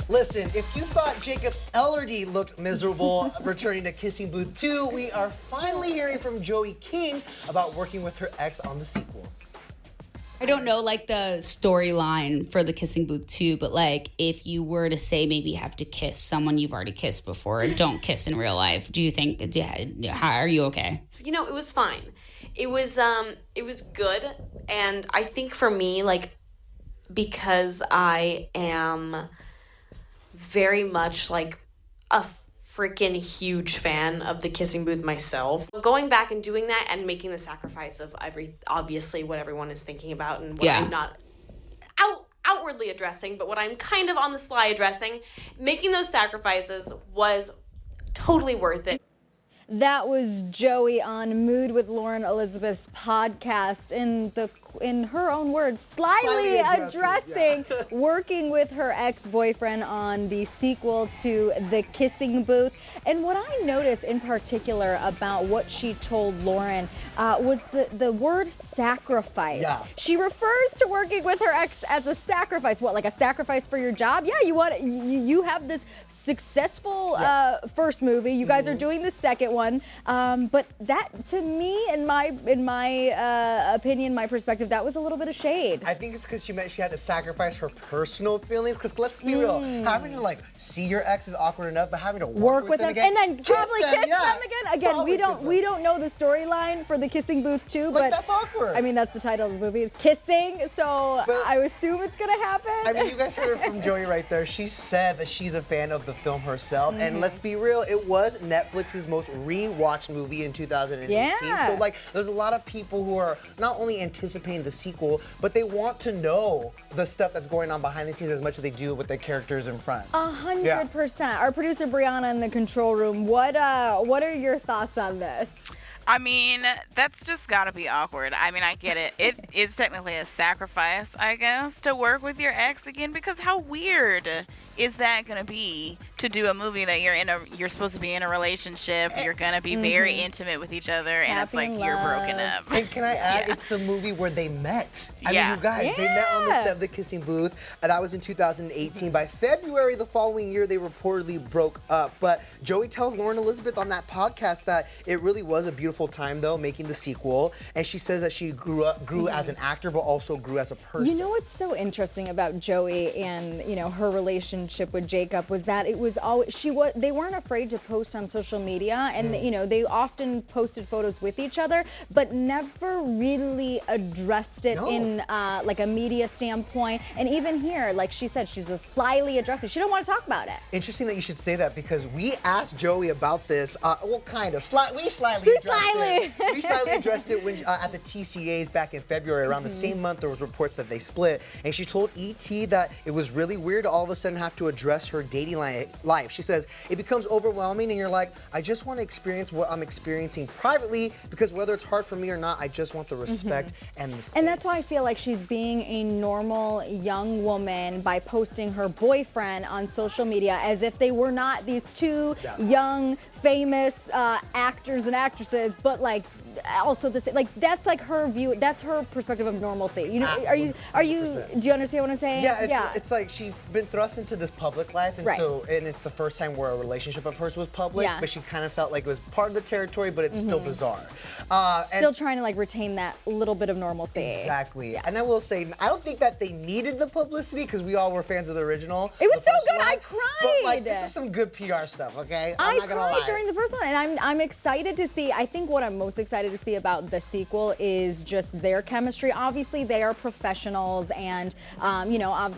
Listen, if you thought Jacob Elordi looked miserable returning to Kissing Booth 2, we are finally hearing from Joey King about working with her ex on the sequel. I don't know, like, the storyline for the Kissing Booth 2, but, like, if you were to say maybe you have to kiss someone you've already kissed before and don't kiss in real life, do you think, how are you okay? You know, it was fine. It was good, and I think for me, like, because I am very much, like, a freaking huge fan of the Kissing Booth myself. Going back and doing that and making the sacrifice of obviously what everyone is thinking about and what I'm not outwardly addressing, but what I'm kind of on the sly addressing, making those sacrifices was totally worth it. That was Joey on Mood with Lauren Elizabeth's podcast. In her own words, slyly addressing working with her ex-boyfriend on the sequel to The Kissing Booth. And what I noticed in particular about what she told Lauren was the word sacrifice. Yeah. She refers to working with her ex as a sacrifice. What, like a sacrifice for your job? Yeah, you have this successful first movie. You guys are doing the second one. But that, to me, in my opinion, my perspective, that was a little bit of shade. I think it's because she meant she had to sacrifice her personal feelings. Because let's be real, having to like see your ex is awkward enough, but having to work with them again, and then probably kiss them again. Again, we don't know the storyline for the Kissing Booth 2, but that's awkward. I mean, that's the title of the movie, Kissing. So I assume it's gonna happen. I mean, you guys heard it from Joey right there. She said that she's a fan of the film herself, and let's be real, it was Netflix's most rewatched movie in 2018. Yeah. So like, there's a lot of people who are not only anticipating the sequel, but they want to know the stuff that's going on behind the scenes as much as they do with the characters in front. 100%. Our producer Brianna in the control room. What are your thoughts on this? I mean, that's just gotta be awkward. I mean, I get it. It is technically a sacrifice, I guess, to work with your ex again, because how weird is that gonna be to do a movie that you're supposed to be in a relationship, you're gonna be very intimate with each other, and it's like you're broken up. And can I add, it's the movie where they met. I mean, you guys, they met on the set of The Kissing Booth, and that was in 2018. By February the following year, they reportedly broke up. But Joey tells Lauren Elizabeth on that podcast that it really was a beautiful time, though, making the sequel. And she says that she grew as an actor, but also grew as a person. You know what's so interesting about Joey and, you know, her relationship with Jacob was that it was always, they weren't afraid to post on social media, and you know, they often posted photos with each other, but never really addressed it in like a media standpoint. And even here, like she said, she's a slyly addressing. She don't want to talk about it. Interesting that you should say that, because we asked Joey about this. Well, kind of. We slightly addressed it when at the TCAs back in February. Around the same month, there was reports that they split, and she told ET that it was really weird to all of a sudden have to address her dating life. She says, it becomes overwhelming, and you're like, I just want to experience what I'm experiencing privately, because whether it's hard for me or not, I just want the respect and the space. And that's why I feel like she's being a normal young woman by posting her boyfriend on social media as if they were not these two young, famous actors and actresses, but like also the same. Like, that's like her view. That's her perspective of normalcy. You know, are you? Do you understand what I'm saying? Yeah, it's like she's been thrust into this public life, and and it's the first time where a relationship of hers was public, but she kind of felt like it was part of the territory, but it's still bizarre. Still trying to like retain that little bit of normalcy. Exactly. Yeah. And I will say, I don't think that they needed the publicity, because we all were fans of the original. It was so good. One. I cried. But like, this is some good PR stuff, okay? I'm not gonna lie. I cried during the first one, and I'm excited to see. I think what I'm most excited to see about the sequel is just their chemistry. Obviously, they are professionals, and you know,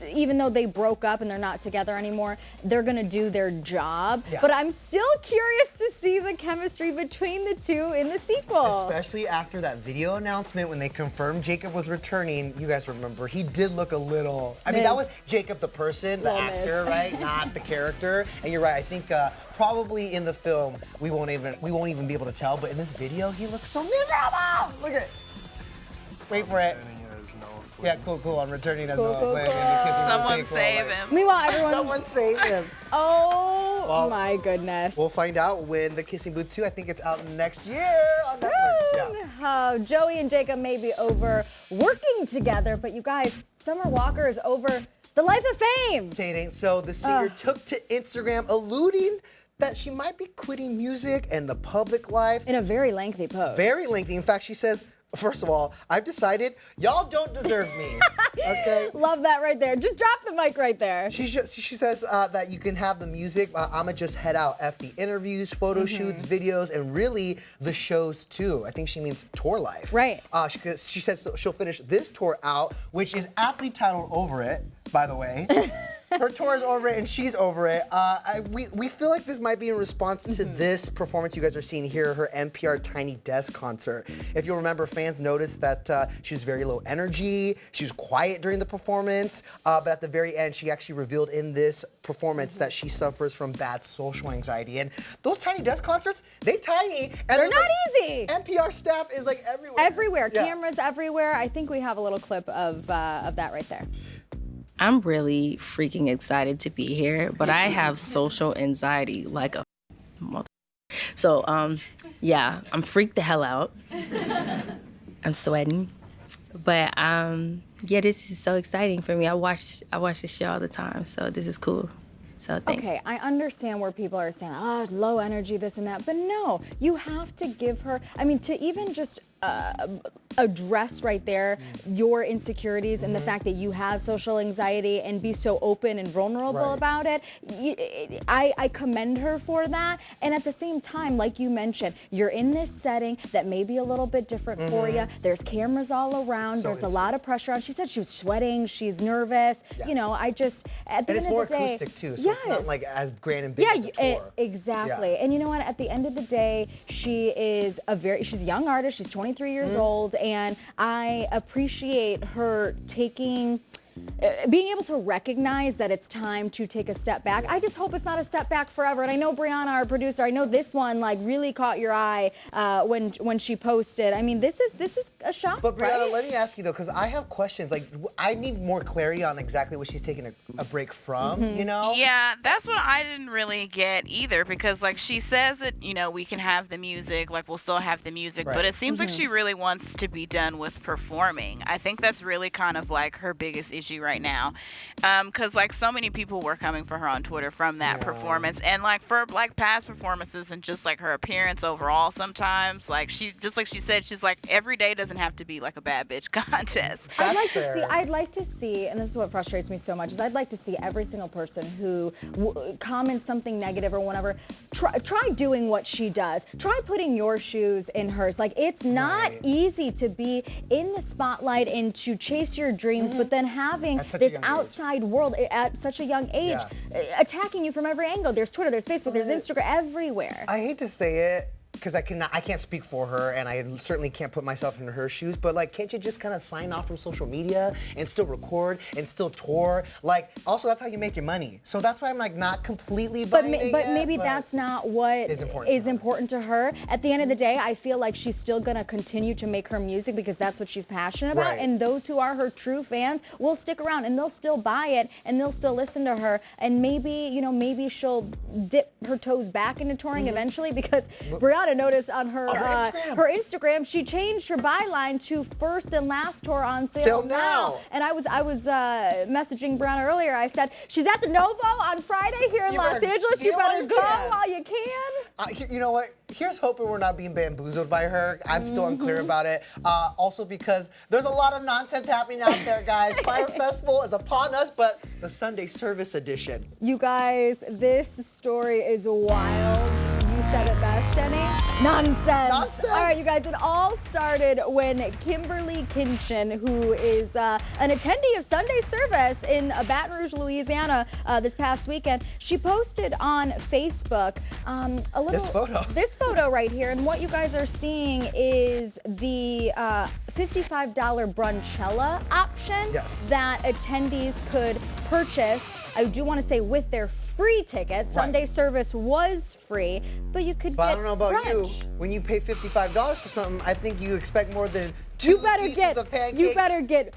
even though they broke up and they're not together anymore, they're gonna do their job. But I'm still curious to see the chemistry between the two in the sequel. Especially after that video announcement when they confirmed Jacob was returning. You guys remember, he did look a little. I mean, that was Jacob the person, the actor, right? Not the character. And you're right. I think probably in the film we won't even be able to tell. But in this video, he looks so miserable. Look at it. Wait for it. Yeah, cool. I'm returning as Someone save him. Meanwhile, everyone. Someone save him. Oh my goodness. We'll find out when The Kissing Booth 2, I think it's out next year on Netflix. Yeah. Joey and Jacob may be over working together, but you guys, Summer Walker is over The life of fame. Say it ain't so. The singer took to Instagram alluding that she might be quitting music and the public life. In a very lengthy post. Very lengthy. In fact, she says, first of all, I've decided y'all don't deserve me. Okay? Love that right there. Just drop the mic right there. She says that you can have the music. I'ma just head out. F the interviews, photo shoots, videos, and really the shows too. I think she means tour life. Right. She says she'll finish this tour out, which is aptly titled Over It, by the way. Her tour is over it and she's over it. We feel like this might be in response to this performance you guys are seeing here, her NPR Tiny Desk concert. If you'll remember, fans noticed that she was very low energy, she was quiet during the performance, but at the very end, she actually revealed in this performance that she suffers from bad social anxiety. And those Tiny Desk concerts, they tiny. And They're not easy. NPR staff is like everywhere. Everywhere, Yeah. cameras everywhere. I think we have a little clip of that right there. I'm really freaking excited to be here, but I have social anxiety like a mother. So, yeah, I'm freaked the hell out. I'm sweating. But, yeah, this is so exciting for me. I watch the show all the time, so this is cool. So thanks. Okay, I understand where people are saying, low energy, this and that, but no, you have to give her, I mean, to even just address right there your insecurities and the fact that you have social anxiety and be so open and vulnerable about it. I commend her for that. And at the same time, like you mentioned, you're in this setting that may be a little bit different for you. There's cameras all around. There's a lot of pressure on. She said she was sweating. She's nervous. You know, I just, at the And end it's more of the day. acoustic too, so it's not like as grand and big as a tour. Exactly. Yeah. And you know what? At the end of the day, she's a young artist. She's 23 years old, and I appreciate her being able to recognize that it's time to take a step back. I just hope it's not a step back forever. And I know Brianna, our producer, I know this one like really caught your eye when she posted. I mean, this is a shock. But Brianna, right? let me ask you though, because I have questions. Like, I need more clarity on exactly what she's taking a break from. You know? Yeah, that's what I didn't really get either, because like she says that, you know, we can have the music, like we'll still have the music, but it seems like she really wants to be done with performing. I think that's really kind of like her biggest issue right now, because like so many people were coming for her on Twitter from that performance, and like for like past performances and just like her appearance overall. Sometimes like she said, she's like every day doesn't have to be like a bad bitch contest. I'd like to see, and this is what frustrates me so much, is I'd like to see every single person who comments something negative or whatever, try doing what she does. Try putting your shoes in hers. Like, it's not easy to be in the spotlight and to chase your dreams, but then having this outside world at such a young age attacking you from every angle. There's Twitter, there's Facebook, there's Instagram, everywhere. I hate to say it, because I can't speak for her, and I certainly can't put myself in her shoes, but like, can't you just kind of sign off from social media and still record and still tour? Like, also that's how you make your money. So that's why I'm like not completely buying it But yet, maybe that's not what is important to her. At the end of the day, I feel like she's still gonna continue to make her music because that's what she's passionate about, and those who are her true fans will stick around and they'll still buy it and they'll still listen to her, and maybe she'll dip her toes back into touring eventually, because Brianna noticed on her Instagram, she changed her byline to first and last tour on sale now. And I was messaging Brianna earlier. I said, she's at the Novo on Friday here in Los Angeles. You better go while you can. You know what? Here's hoping we're not being bamboozled by her. I'm still unclear about it. Also because there's a lot of nonsense happening out there, guys. Fire Festival is upon us, but the Sunday Service edition. You guys, this story is wild. You said it best, Denny. Nonsense. All right, you guys, it all started when Kimberly Kinchin, who is an attendee of Sunday Service in Baton Rouge, Louisiana this past weekend, she posted on Facebook this photo right here. And what you guys are seeing is the $55 brunchella option that attendees could purchase. I do want to say with their free ticket. Sunday Service was free, but you could get I don't know about brunch. you. When you pay $55 for something, I think you expect more than two pieces of pancake. You better get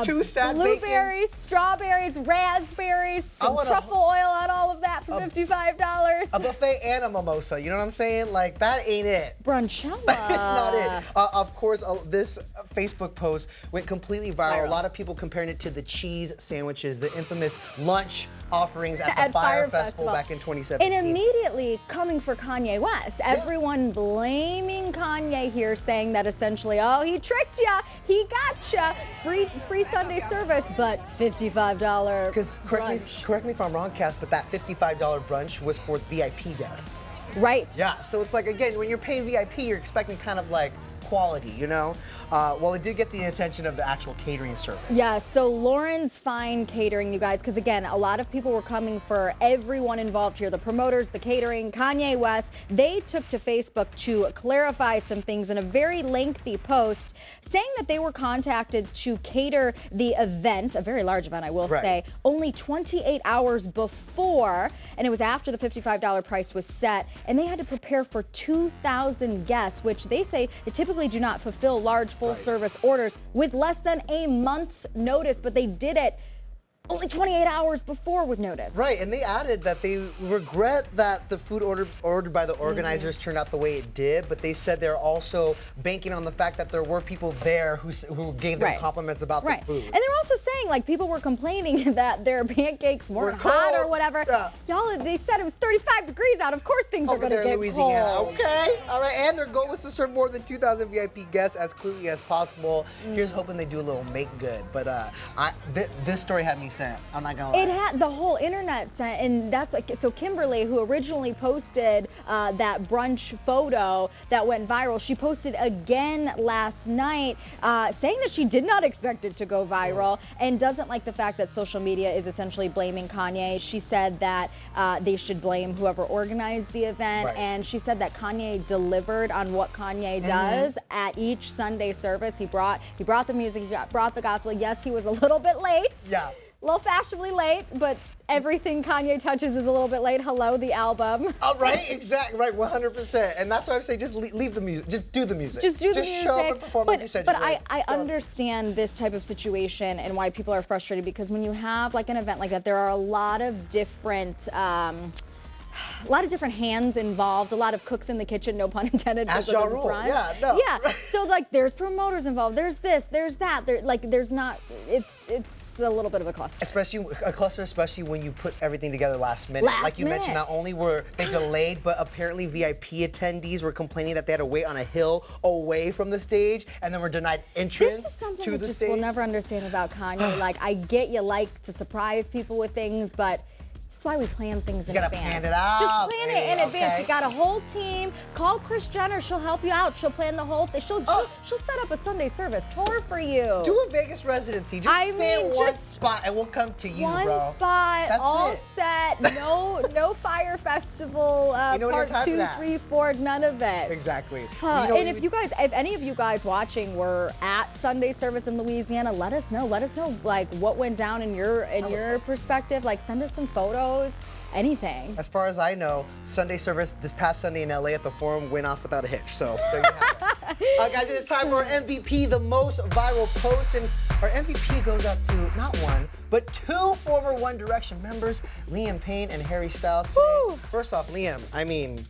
two sad blueberries, strawberries, raspberries, some truffle oil on all of that for $55. A buffet and a mimosa. You know what I'm saying? Like, that ain't it. Brunchella. It's not it. Of course, this Facebook post went completely viral. A lot of people comparing it to the cheese sandwiches, the infamous lunch offerings at the Fire Festival back in 2017. And immediately coming for Kanye West. Everyone blaming Kanye here, saying that essentially, oh, he tricked ya, he got ya, free Sunday service, but $55 Because correct me if I'm wrong, Cass, but that $55 brunch was for VIP guests. Right. Yeah, so it's like, again, when you're paying VIP, you're expecting kind of like quality, you know? Well, it did get the attention of the actual catering service. Yeah, so Lauren's Fine Catering, you guys, because again, a lot of people were coming for everyone involved here, the promoters, the catering, Kanye West. They took to Facebook to clarify some things in a very lengthy post, saying that they were contacted to cater the event, a very large event, I will say, only 28 hours before, and it was after the $55 price was set, and they had to prepare for 2,000 guests, which they say they typically do not fulfill large full-service orders with less than a month's notice, but they did it only 28 hours before with notice. Right, and they added that they regret that the food ordered by the organizers turned out the way it did, but they said they're also banking on the fact that there were people there who gave them compliments about the food. And they're also saying, like, people were complaining that their pancakes weren't hot or whatever. Y'all, they said it was 35 degrees out. Of course things are going to get Louisiana. cold. Okay, all right, and their goal was to serve more than 2,000 VIP guests as quickly as possible. Here's hoping they do a little make good, but this story had me sent. I'm not gonna lie. It had the whole internet sent, and that's like, so Kimberly, who originally posted that brunch photo that went viral, she posted again last night saying that she did not expect it to go viral and doesn't like the fact that social media is essentially blaming Kanye. She said that they should blame whoever organized the event, and she said that Kanye delivered on what Kanye does at each Sunday service. He brought the music, he brought the gospel. Yes, he was a little bit late. Yeah. A little fashionably late, but everything Kanye touches is a little bit late. Hello, the album. Oh, right, exactly, right, 100%. And that's why I'm saying just leave the music, just do the music. Just do the music. Just show up and perform like you said. But I understand this type of situation and why people are frustrated, because when you have like an event like that, there are a lot of different hands involved, a lot of cooks in the kitchen, no pun intended. Ask Ja Rule. Yeah, no. Yeah, so like there's promoters involved, there's this, there's that, it's a little bit of a cluster. Especially when you put everything together last minute. Like you mentioned, not only were they delayed, but apparently VIP attendees were complaining that they had to wait on a hill away from the stage and then were denied entrance this is something to I the just stage. will never understand about Kanye. Like, I get you like to surprise people with things, but this is why we plan things in advance. You gotta plan it out. Just plan it in advance. You got a whole team. Call Kris Jenner. She'll help you out. She'll plan the whole thing. She'll set up a Sunday service tour for you. Do a Vegas residency. Just stay in one spot and we'll come to you, one bro. One spot, That's all it. set. No Fire Festival part 2, 3, 4, none of it. Exactly. And if any of you guys watching were at Sunday service in Louisiana, let us know. Let us know like what went down in your perspective. Like, send us some photos. Anything. As far as I know, Sunday service this past Sunday in LA at the Forum went off without a hitch. So there you have it. Guys, it is time for our MVP, the most viral post. And our MVP goes out to not one, but two former One Direction members, Liam Payne and Harry Styles. First off, Liam, I mean,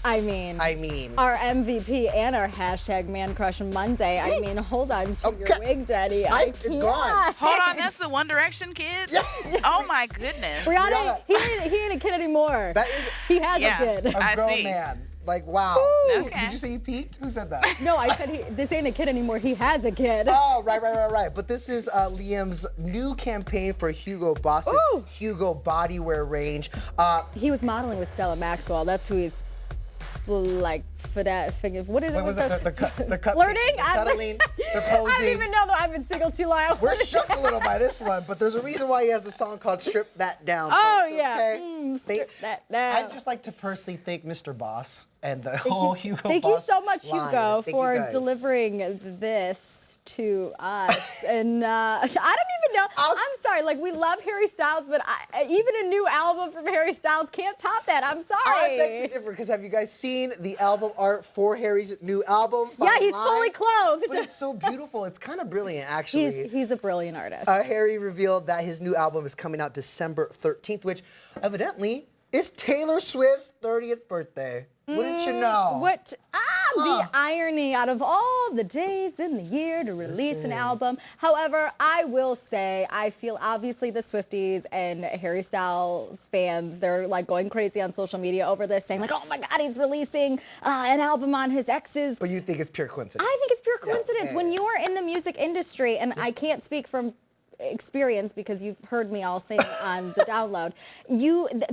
our MVP and our hashtag Man Crush Monday. I mean, hold on to your wig, Daddy. It's gone. Hold on, that's the One Direction kid? Yeah. Oh my goodness. Rihanna, he ain't a kid anymore. He has a kid. A grown man. Like, wow. Okay. Did you say he peaked? Who said that? No, I said this ain't a kid anymore. He has a kid. Oh, right. But this is Liam's new campaign for Hugo Boss's Hugo bodywear range. He was modeling with Stella Maxwell. That's who he's like what is it? The flirting? Cuddling. They're posing. I don't even know, though. I've been single too long. We're shook a little by this one, but there's a reason why he has a song called "Strip That Down." Oh folks, yeah. Okay? Strip that down. I'd just like to personally thank Mr. Boss and the whole Hugo Boss. Thank you so much, line. Hugo, Thank for you guys. delivering this to us. And I don't even know. I'm sorry. Like, we love Harry Styles, but even a new album from Harry Styles can't top that. I'm sorry. I beg to differ, because have you guys seen the album art for Harry's new album? Yeah, he's fully clothed. But it's so beautiful. It's kind of brilliant, actually. He's a brilliant artist. Harry revealed that his new album is coming out December 13th, which evidently is Taylor Swift's 30th birthday. Wouldn't you know? The irony out of all the days in the year to release an album. However, I will say, I feel obviously the Swifties and Harry Styles fans, they're like going crazy on social media over this, saying like, oh my God, he's releasing an album on his ex's. But you think it's pure coincidence? I think it's pure coincidence. When you are in the music industry, and I can't speak from experience because you've heard me all sing on the download,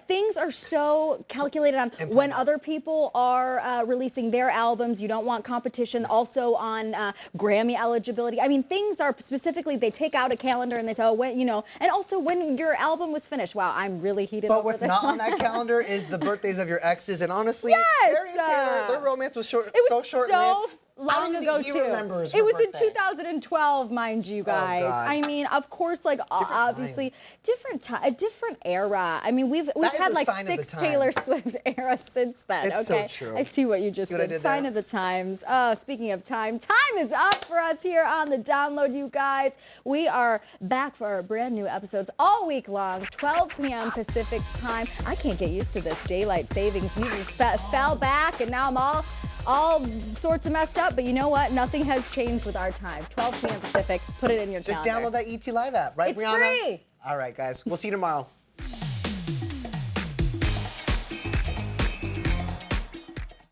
things are so calculated on when other people are releasing their albums. You don't want competition. Also on Grammy eligibility. I mean, things are specifically, they take out a calendar and they say, oh, when, and also when your album was finished. Wow, I'm really heated over this. But what's not on that calendar is the birthdays of your exes, and honestly, yes, Harry and Taylor, their romance was so short-lived. Long ago too. It was in 2012, mind you guys. I mean, of course, like obviously different era. I mean, we've had like 6 Taylor Swift eras since then. It's okay, so true. I see what you just did. Sign of the times. Speaking of time is up for us here on the download, you guys. We are back for our brand new episodes all week long, 12 p.m. Pacific time. I can't get used to this daylight savings. We fell back, and now I'm all sorts of messed up, but you know what? Nothing has changed with our time. 12 p.m. Pacific. Put it in your calendar. Just download that ET Live app, right, It's Brianna? free. All right, guys. We'll see you tomorrow.